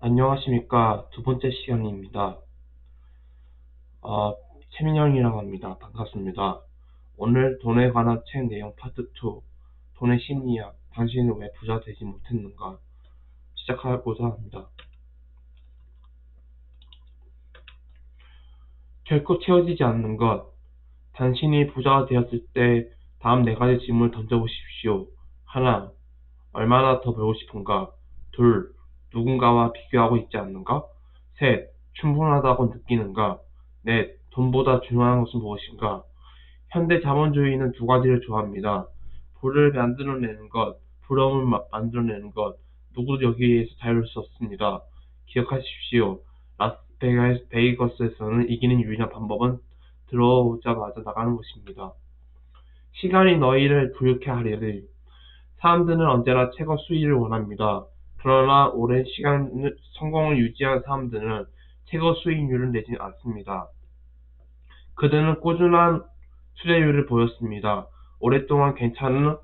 안녕하십니까. 두 번째 시간입니다. 최민영이라고 합니다. 반갑습니다. 오늘 돈에 관한 책 내용 파트 2, 돈의 심리학, 당신은 왜 부자 되지 못했는가 시작하고자 합니다. 결코 채워지지 않는 것. 당신이 부자가 되었을 때 다음 네 가지 질문을 던져보십시오. 하나, 얼마나 더 벌고 싶은가? 둘, 누군가와 비교하고 있지 않는가? 셋, 충분하다고 느끼는가? 넷, 돈보다 중요한 것은 무엇인가? 현대 자본주의는 두 가지를 좋아합니다. 부를 만들어내는 것, 부러움을 만들어내는 것. 누구도 여기에서 자유로울 수 없습니다. 기억하십시오. 라스베이거스에서는 이기는 유일한 방법은 들어오자마자 나가는 것입니다. 시간이 너희를 부유케 하리니 사람들은 언제나 최고 수익을 원합니다. 그러나 오랜 시간 성공을 유지한 사람들은 최고 수익률을 내지 않습니다. 그들은 꾸준한 수익률을 보였습니다. 오랫동안 괜찮은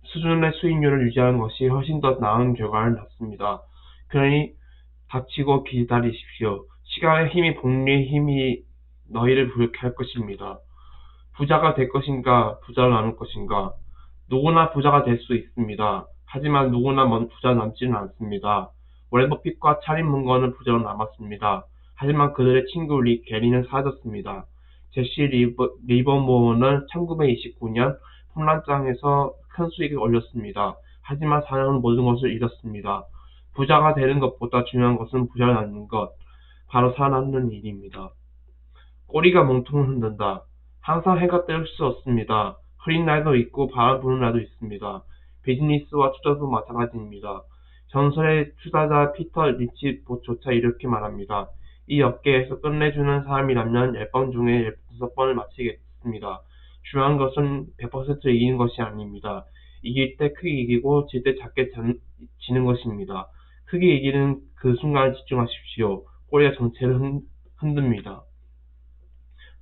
수준의 수익률을 유지하는 것이 훨씬 더 나은 결과를 낳습니다. 그러니 닥치고 기다리십시오. 시간의 힘이 복리의 힘이 너희를 부유케 할 것입니다. 부자가 될 것인가, 부자를 나눌 것인가? 누구나 부자가 될 수 있습니다. 하지만 누구나 부자 남지는 않습니다. 워렌 버핏과 차리 문건은 부자로 남았습니다. 하지만 그들의 친구 게리는 사라졌습니다. 제시 리버모어는 1929년 폼란장에서 큰 수익을 올렸습니다. 하지만 사냥은 모든 것을 잃었습니다. 부자가 되는 것보다 중요한 것은 부자를 낳는 것, 바로 살아남는 일입니다. 꼬리가 몸통을 흔든다. 항상 해가 뜰 수 없습니다. 흐린 날도 있고 바람 부는 날도 있습니다. 비즈니스와 투자도 마찬가지입니다. 전설의 투자자 피터 리치조차 이렇게 말합니다. 이 업계에서 끝내주는 사람이라면 10번 중에 15번을 마치겠습니다. 중요한 것은 100% 이기는 것이 아닙니다. 이길 때 크게 이기고 질 때 작게 지는 것입니다. 크게 이기는 그 순간에 집중하십시오. 꼬리가 전체를 흔듭니다.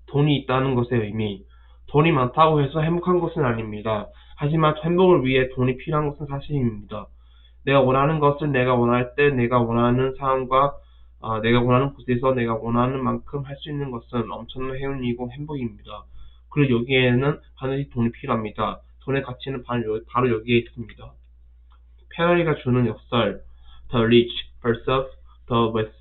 돈이 있다는 것의 의미. 돈이 많다고 해서 행복한 것은 아닙니다. 하지만 행복을 위해 돈이 필요한 것은 사실입니다. 내가 원하는 것을 내가 원할 때 내가 원하는 상황과 내가 원하는 곳에서 내가 원하는 만큼 할 수 있는 것은 엄청난 행운이고 행복입니다. 그리고 여기에는 반드시 돈이 필요합니다. 돈의 가치는 바로 여기에 있습니다. 페라리가 주는 역설 The rich vs the west.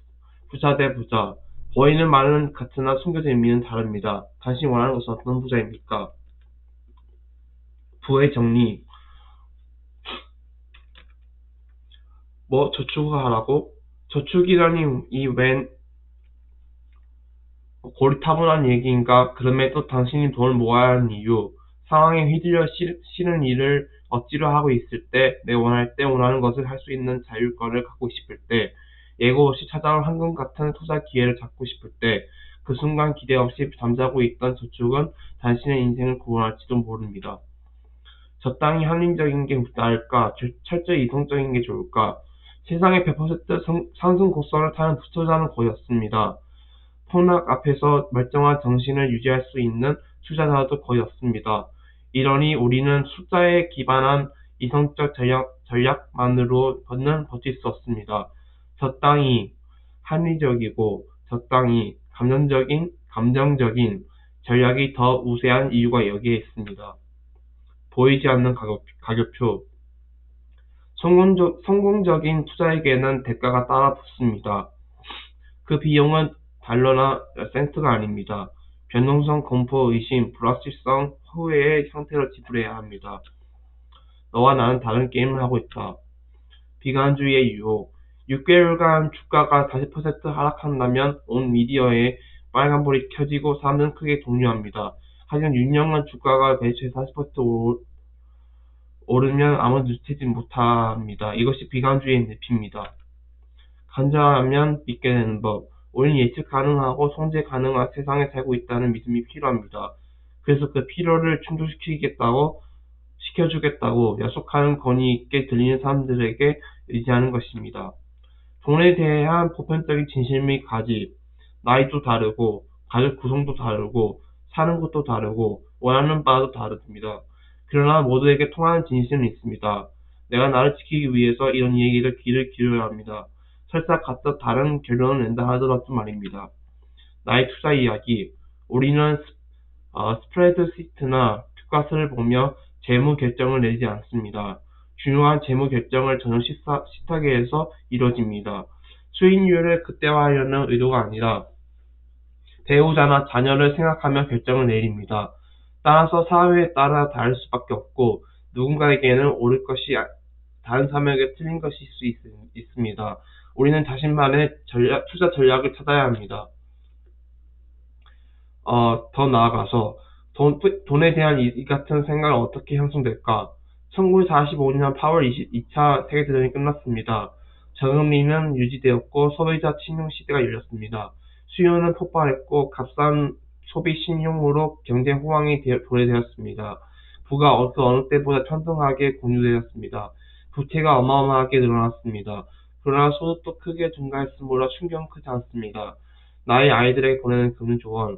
부자 대 부자. 보이는 말은 같으나 숨겨진 의미는 다릅니다. 당신이 원하는 것은 어떤 부자입니까? 부의 정리. 뭐 저축을 하라고? 저축이라니 이 웬 고리타분한 얘기인가? 그럼에도 당신이 돈을 모아야 하는 이유. 상황에 휘둘려 싫은 일을 억지로 하고 있을 때, 내 원할 때 원하는 것을 할 수 있는 자율권을 갖고 싶을 때, 예고 없이 찾아온 황금 같은 투자 기회를 잡고 싶을 때, 그 순간 기대 없이 잠자고 있던 저축은 당신의 인생을 구원할지도 모릅니다. 적당히 합리적인 게 나을까? 철저히 이성적인 게 좋을까? 세상에 100% 상승 곡선을 타는 투자자는 거의 없습니다. 폭락 앞에서 멀쩡한 정신을 유지할 수 있는 투자자도 거의 없습니다. 이러니 우리는 숫자에 기반한 이성적 전략만으로는 버틸 수 없습니다. 적당히 합리적이고 적당히 감정적인 전략이 더 우세한 이유가 여기에 있습니다. 보이지 않는 가격표. 성공적인 투자에게는 대가가 따라 붙습니다. 그 비용은 달러나 센트가 아닙니다. 변동성, 공포, 의심, 불확실성, 후회의 형태로 지불해야 합니다. 너와 나는 다른 게임을 하고 있다. 비관주의의 유혹. 6개월간 주가가 40% 하락한다면 온 미디어에 빨간불이 켜지고 사람들은 크게 독려합니다. 하지만 6년간 주가가 매주에 40% 오르면 아무도 눈치채지 못합니다. 이것이 비관주의의 늪입니다. 간절하면 믿게 되는 법. 우리는 예측 가능하고 통제 가능한 세상에 살고 있다는 믿음이 필요합니다. 그래서 그 필요를 시켜주겠다고 약속하는 권위 있게 들리는 사람들에게 의지하는 것입니다. 돈에 대한 보편적인 진실미 가집. 나이도 다르고, 가족 구성도 다르고, 사는 곳도 다르고, 원하는 바도 다릅니다. 그러나 모두에게 통하는 진실은 있습니다. 내가 나를 지키기 위해서 이런 얘기를 귀를 기울여야 합니다. 설사 각자 다른 결론을 낸다 하더라도 말입니다. 나의 투자 이야기. 우리는 스프레드시트나 큐가스를 보며 재무 결정을 내지 않습니다. 중요한 재무 결정을 저녁 식탁에서 이루어집니다. 수익률을 극대화하려는 의도가 아니라 배우자나 자녀를 생각하며 결정을 내립니다. 따라서 사회에 따라 다를 수밖에 없고 누군가에게는 옳을 것이 다른 사람에게 틀린 것일 수 있습니다. 우리는 자신만의 투자 전략을 찾아야 합니다. 더 나아가서 돈에 대한 이 같은 생각은 어떻게 형성될까? 1945년 8월 2차 세계대전이 끝났습니다. 저금리는 유지되었고 소비자 침용 시대가 열렸습니다. 수요는 폭발했고 값싼 소비 신용으로 경제 호황이 도래되었습니다. 부가 그 어느 때보다 천등하게 공유되었습니다. 부채가 어마어마하게 늘어났습니다. 그러나 소득도 크게 증가했으므로 충격은 크지 않습니다. 나의 아이들에게 보내는 금융조언.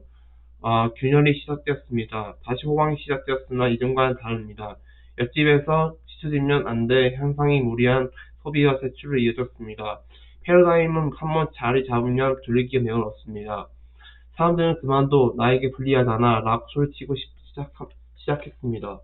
균열이 시작되었습니다. 다시 호황이 시작되었으나 이전과는 다릅니다. 옆집에서 뒤처지면 안 돼 현상이 무리한 소비와 세출로 이어졌습니다. 패러다임은 한번 자리 잡으면 돌리기가 매우 어렵습니다. 사람들은 그만둬 나에게 불리하잖아 라고 소리치고 시작했습니다.